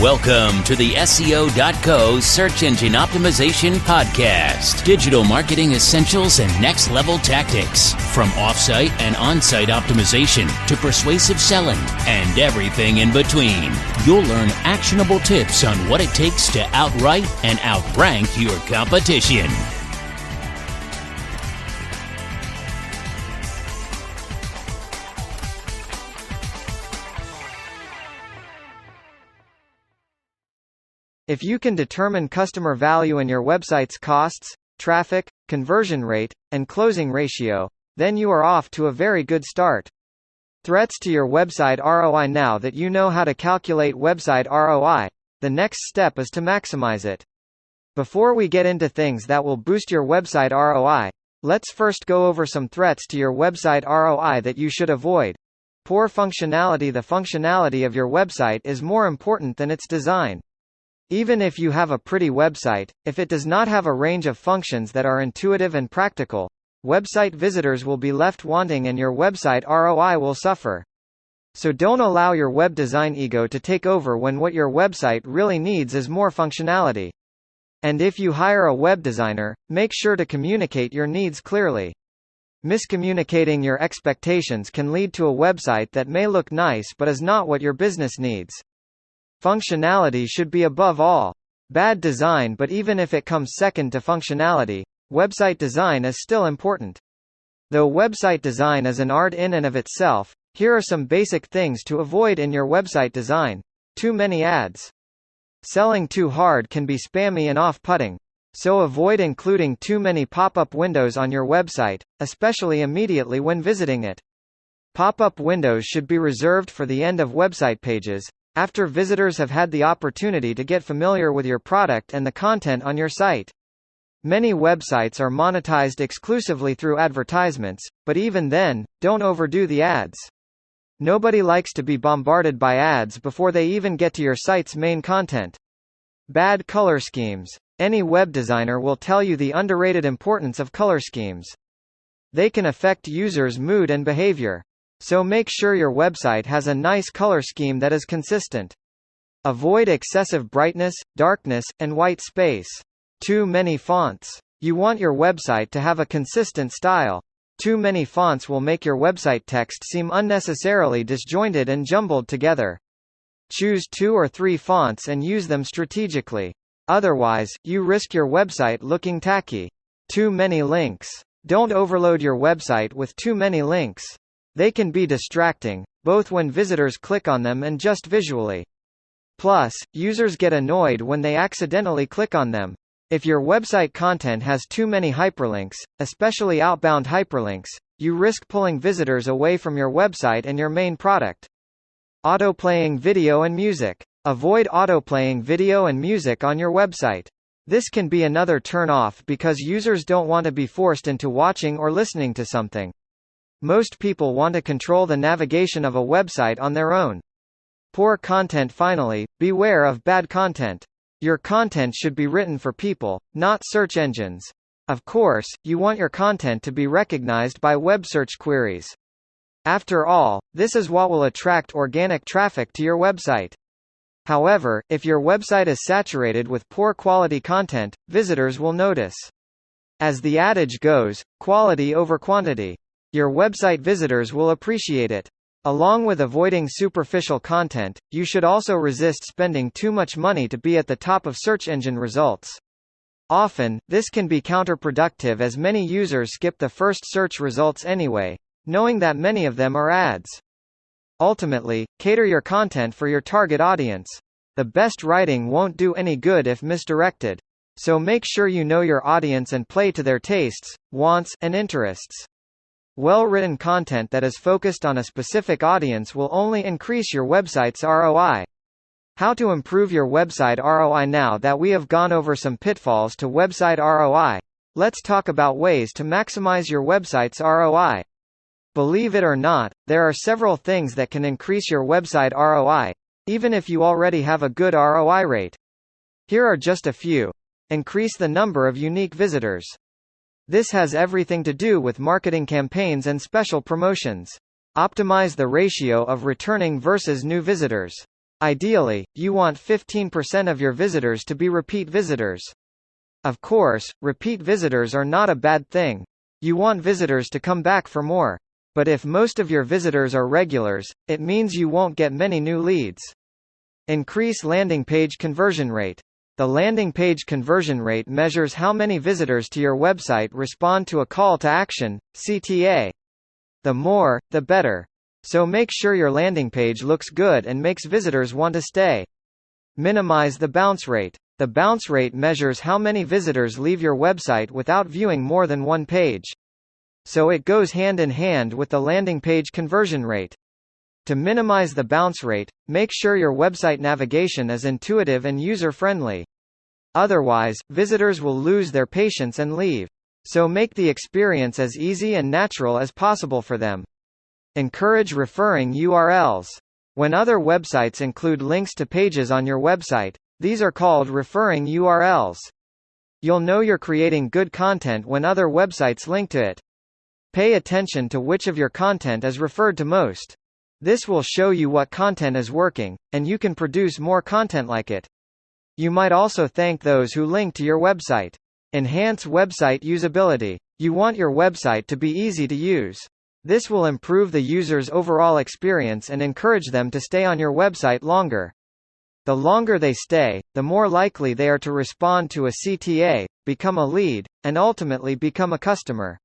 Welcome to the SEO.co Search Engine Optimization Podcast. Digital marketing essentials and next level tactics. From offsite and on-site optimization to persuasive selling and everything in between. You'll learn actionable tips on what it takes to outright and outrank your competition. If you can determine customer value in your website's costs, traffic, conversion rate, and closing ratio, then you are off to a very good start. Threats to your website ROI. Now that you know how to calculate website ROI, the next step is to maximize it. Before we get into things that will boost your website ROI, let's first go over some threats to your website ROI that you should avoid. Poor functionality. The functionality of your website is more important than its design. Even if you have a pretty website, if it does not have a range of functions that are intuitive and practical, website visitors will be left wanting and your website ROI will suffer. So don't allow your web design ego to take over when what your website really needs is more functionality. And if you hire a web designer, make sure to communicate your needs clearly. Miscommunicating your expectations can lead to a website that may look nice but is not what your business needs. Functionality should be above all. Bad design. But even if it comes second to functionality, website design is still important. Though website design is an art in and of itself, here are some basic things to avoid in your website design. Too many ads. Selling too hard can be spammy and off-putting, so avoid including too many pop-up windows on your website, especially immediately when visiting it. Pop-up windows should be reserved for the end of website pages, after visitors have had the opportunity to get familiar with your product and the content on your site. Many websites are monetized exclusively through advertisements, but even then, don't overdo the ads. Nobody likes to be bombarded by ads before they even get to your site's main content. Bad color schemes. Any web designer will tell you the underrated importance of color schemes. They can affect users' mood and behavior. So make sure your website has a nice color scheme that is consistent. Avoid excessive brightness, darkness, and white space. Too many fonts. You want your website to have a consistent style. Too many fonts will make your website text seem unnecessarily disjointed and jumbled together. Choose 2 or 3 fonts and use them strategically. Otherwise, you risk your website looking tacky. Too many links. Don't overload your website with too many links. They can be distracting, both when visitors click on them and just visually. Plus, users get annoyed when they accidentally click on them. If your website content has too many hyperlinks, especially outbound hyperlinks, you risk pulling visitors away from your website and your main product. Autoplaying video and music. Avoid autoplaying video and music on your website. This can be another turn-off because users don't want to be forced into watching or listening to something. Most people want to control the navigation of a website on their own. Poor content. Finally, beware of bad content. Your content should be written for people, not search engines. Of course, you want your content to be recognized by web search queries. After all, this is what will attract organic traffic to your website. However, if your website is saturated with poor quality content, visitors will notice. As the adage goes, quality over quantity. Your website visitors will appreciate it. Along with avoiding superficial content, you should also resist spending too much money to be at the top of search engine results. Often, this can be counterproductive as many users skip the first search results anyway, knowing that many of them are ads. Ultimately, cater your content for your target audience. The best writing won't do any good if misdirected. So make sure you know your audience and play to their tastes, wants, and interests. Well-written content that is focused on a specific audience will only increase your website's ROI. How to improve your website ROI. Now that we have gone over some pitfalls to website ROI, let's talk about ways to maximize your website's ROI. Believe it or not, there are several things that can increase your website ROI, even if you already have a good ROI rate. Here are just a few. Increase the number of unique visitors. This has everything to do with marketing campaigns and special promotions. Optimize the ratio of returning versus new visitors. Ideally, you want 15% of your visitors to be repeat visitors. Of course, repeat visitors are not a bad thing. You want visitors to come back for more. But if most of your visitors are regulars, it means you won't get many new leads. Increase landing page conversion rate. The landing page conversion rate measures how many visitors to your website respond to a call to action, CTA. The more, the better. So make sure your landing page looks good and makes visitors want to stay. Minimize the bounce rate. The bounce rate measures how many visitors leave your website without viewing more than one page. So it goes hand in hand with the landing page conversion rate. To minimize the bounce rate, make sure your website navigation is intuitive and user-friendly. Otherwise, visitors will lose their patience and leave. So make the experience as easy and natural as possible for them. Encourage referring URLs. When other websites include links to pages on your website, these are called referring URLs. You'll know you're creating good content when other websites link to it. Pay attention to which of your content is referred to most. This will show you what content is working, and you can produce more content like it. You might also thank those who link to your website. Enhance website usability. You want your website to be easy to use. This will improve the user's overall experience and encourage them to stay on your website longer. The longer they stay, the more likely they are to respond to a CTA, become a lead, and ultimately become a customer.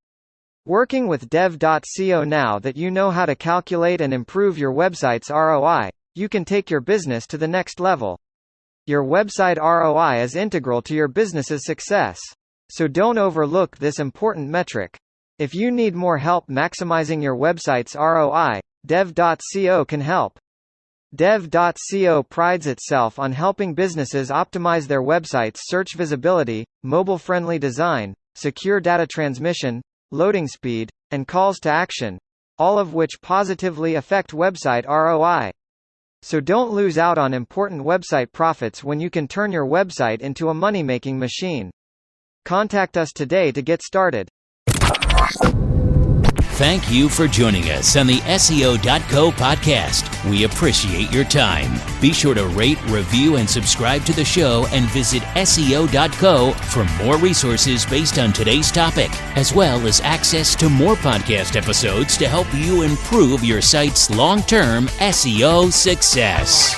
Working with dev.co. Now that you know how to calculate and improve your website's ROI, you can take your business to the next level. Your website ROI is integral to your business's success. So don't overlook this important metric. If you need more help maximizing your website's ROI, dev.co can help. Dev.co prides itself on helping businesses optimize their website's search visibility, mobile-friendly design, secure data transmission, loading speed, and calls to action, all of which positively affect website ROI. So don't lose out on important website profits when you can turn your website into a money-making machine. Contact us today to get started. Thank you for joining us on the SEO.co podcast. We appreciate your time. Be sure to rate, review, and subscribe to the show and visit SEO.co for more resources based on today's topic, as well as access to more podcast episodes to help you improve your site's long-term SEO success.